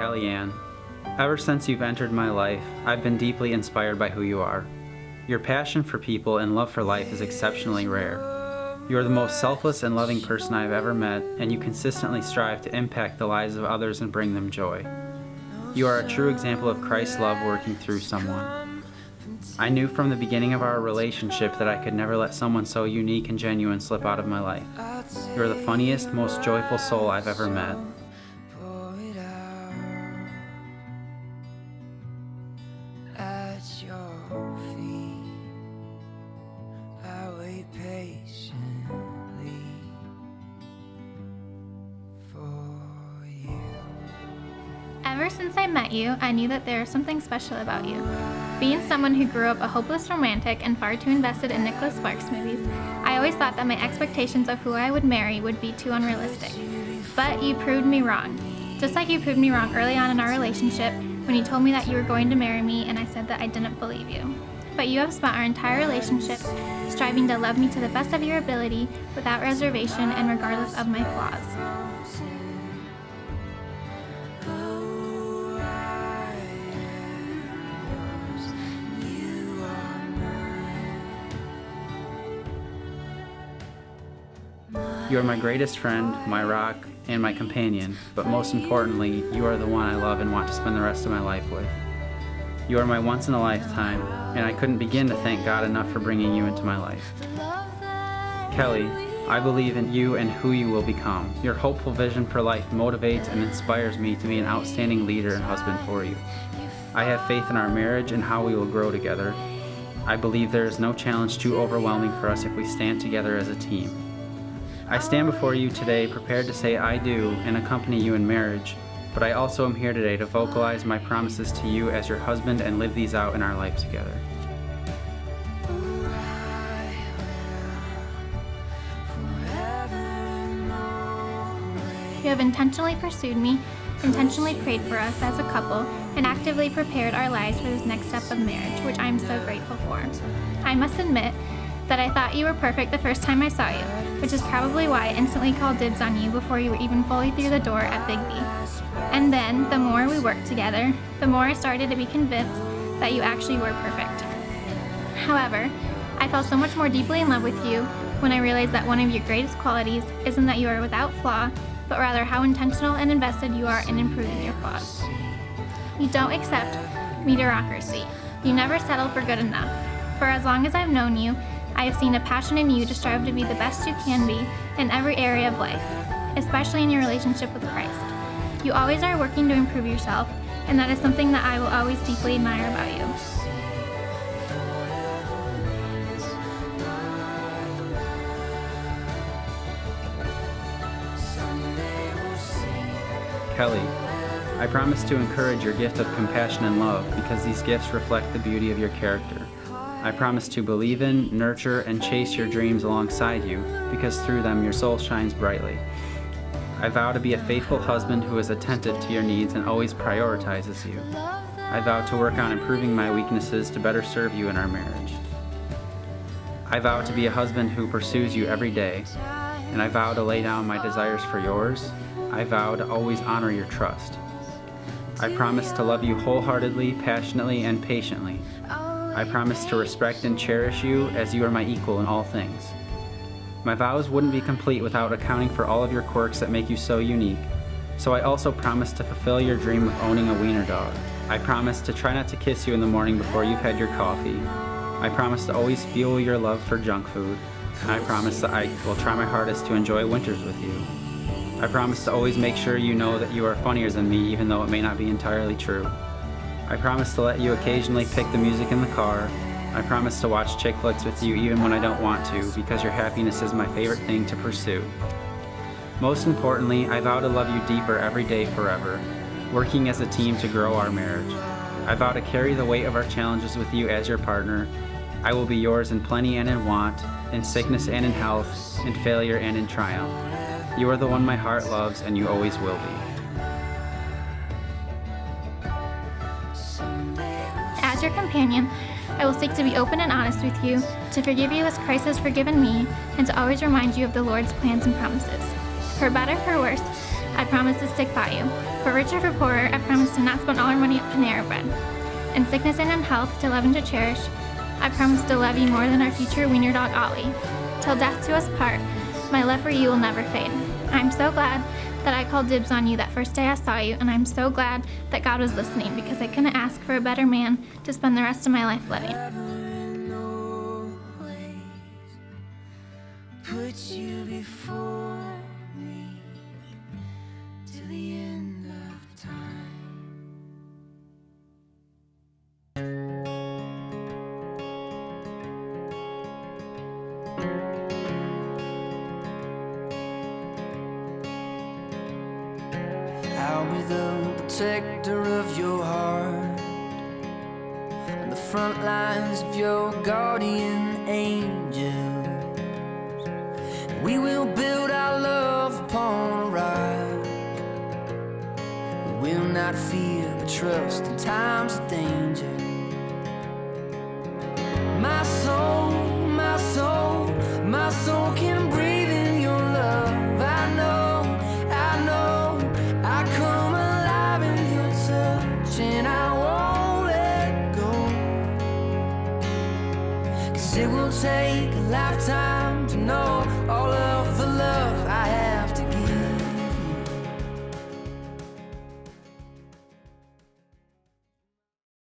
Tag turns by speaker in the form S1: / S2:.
S1: Kellyanne. Ever since you've entered my life, I've been deeply inspired by who you are. Your passion for people and love for life is exceptionally rare. You are the most selfless and loving person I've ever met, and you consistently strive to impact the lives of others and bring them joy. You are a true example of Christ's love working through someone. I knew from the beginning of our relationship that I could never let someone so unique and genuine slip out of my life. You are the funniest, most joyful soul I've ever met.
S2: Ever since I met you, I knew that there was something special about you. Being someone who grew up a hopeless romantic and far too invested in Nicholas Sparks movies, I always thought that my expectations of who I would marry would be too unrealistic. But you proved me wrong. Just like you proved me wrong early on in our relationship when you told me that you were going to marry me and I said that I didn't believe you. But you have spent our entire relationship striving to love me to the best of your ability without reservation and regardless of my flaws.
S1: You are my greatest friend, my rock, and my companion, but most importantly, you are the one I love and want to spend the rest of my life with. You are my once-in-a-lifetime, and I couldn't begin to thank God enough for bringing you into my life. Kelli, I believe in you and who you will become. Your hopeful vision for life motivates and inspires me to be an outstanding leader and husband for you. I have faith in our marriage and how we will grow together. I believe there is no challenge too overwhelming for us if we stand together as a team. I stand before you today prepared to say I do and accompany you in marriage, but I also am here today to vocalize my promises to you as your husband and live these out in our life together.
S2: You have intentionally pursued me, intentionally prayed for us as a couple, and actively prepared our lives for this next step of marriage, which I'm so grateful for. I must admit that I thought you were perfect the first time I saw you, which is probably why I instantly called dibs on you before you were even fully through the door at Big B. And then, the more we worked together, the more I started to be convinced that you actually were perfect. However, I fell so much more deeply in love with you when I realized that one of your greatest qualities isn't that you are without flaw, but rather how intentional and invested you are in improving your flaws. You don't accept mediocrity. You never settle for good enough. For as long as I've known you, I have seen a passion in you to strive to be the best you can be in every area of life, especially in your relationship with Christ. You always are working to improve yourself, and that is something that I will always deeply admire about you.
S1: Kelli, I promise to encourage your gift of compassion and love because these gifts reflect the beauty of your character. I promise to believe in, nurture, and chase your dreams alongside you because through them your soul shines brightly. I vow to be a faithful husband who is attentive to your needs and always prioritizes you. I vow to work on improving my weaknesses to better serve you in our marriage. I vow to be a husband who pursues you every day, and I vow to lay down my desires for yours. I vow to always honor your trust. I promise to love you wholeheartedly, passionately, and patiently. I promise to respect and cherish you as you are my equal in all things. My vows wouldn't be complete without accounting for all of your quirks that make you so unique, so I also promise to fulfill your dream of owning a wiener dog. I promise to try not to kiss you in the morning before you've had your coffee. I promise to always fuel your love for junk food. And I promise that I will try my hardest to enjoy winters with you. I promise to always make sure you know that you are funnier than me even though it may not be entirely true. I promise to let you occasionally pick the music in the car. I promise to watch chick flicks with you even when I don't want to, because your happiness is my favorite thing to pursue. Most importantly, I vow to love you deeper every day forever, working as a team to grow our marriage. I vow to carry the weight of our challenges with you as your partner. I will be yours in plenty and in want, in sickness and in health, in failure and in triumph. You are the one my heart loves, and you always will be.
S2: As your companion, I will seek to be open and honest with you, to forgive you as Christ has forgiven me, and to always remind you of the Lord's plans and promises. For better, for worse, I promise to stick by you. For richer, for poorer, I promise to not spend all our money on Panera Bread. In sickness and in health, to love and to cherish, I promise to love you more than our future wiener dog Ollie. Till death do us part, my love for you will never fade. I'm so glad that I called dibs on you that first day I saw you, and I'm so glad that God was listening, because I couldn't ask for a better man to spend the rest of my life living.
S3: Put you before me to the end of time. I'll be the protector of your heart, on the front lines of your guardian angel. We will build our love upon a rock. We will not fear but trust in times of danger. My soul, my soul, my soul can breathe in your love. I know, I come alive in your touch, and I won't let go. 'Cause it will take a lifetime to know all of the